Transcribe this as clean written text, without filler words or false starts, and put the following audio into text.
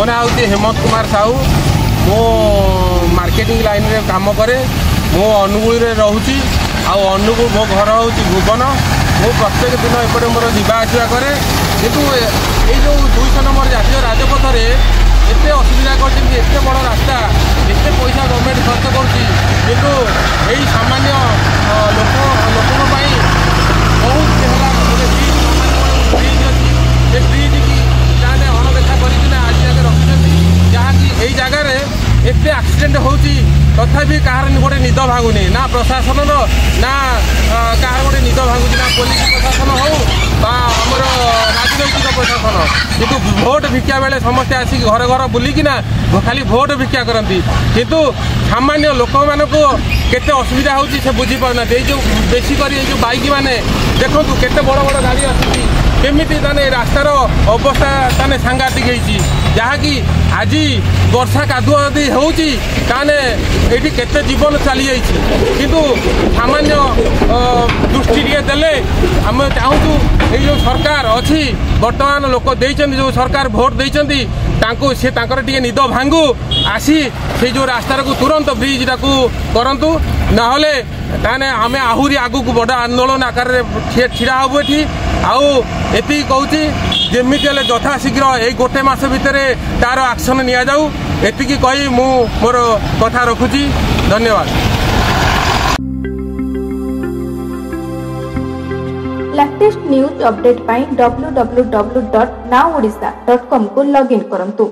ना हूँ हेमंत कुमार साहू मो मार्केटिंग लाइन रे काम करे मो अनुगुल रोचे अनुगुल मो घर हूँ भुवन मु प्रत्येक दिन एपटे मोर जावा आसवा कै कितु जो 200 नंबर जातीय राजपथ एत असुविधा करते बड़ रास्ता एत पैसा गवर्नमेंट खर्च करुँचु सामान्य लोक बहुत ब्रिज अच्छी से ब्रिज की अणदेखा करना आज आगे रखिंट जहाँकि यही जगार एत एक्सीडेंट होती तथापि कहार गोटे निद भांगुनी ना प्रशासन ना कहार गोटे निद भांगुनी ना पुलिस प्रशासन हो आमर राजनैतिक प्रशासन किंतु भोट भिक्षा बेले समस्ते आसिक घर घर बुलिकिना खाली भोट भिक्षा करती किंतु सामान्य लोक मानक केते असुविधा होची से बुझी पाना जो बेसिकली जो बाइक माने देखो केते बड़ बड़ गाड़ी आसुची केमिति ताने रास्तार अवस्था ताने सांघातिक होती जहाँकि आज वर्षा कादुआ यदि होची ताने एठी केते जीवन चली जाइछि किंतु सामान्य दृष्टि देले आम चाहूँ ये जो सरकार अच्छी बर्तमान लोक देइछन्ति जो सरकार भोट देइछन्ति तांको से तांकर टिके निद भांगू आसी से जो रास्ता को तुरंत ब्रिज टाकू करंतु नहले ताने आमे आहुरी आगु को बड़ा आंदोलन आकार छिड़ा हबु एठी आउ एति कहूची जेमिति हेले यथाशीघ्र ए गोटे मास भितर तार एक्शन निया जाऊ एतिकी कही मु मोर कथा रखुची धन्यवाद। लेटेस्ट न्यूज अपडेट पाई www.nowodisha.com को लॉगिन करंतु।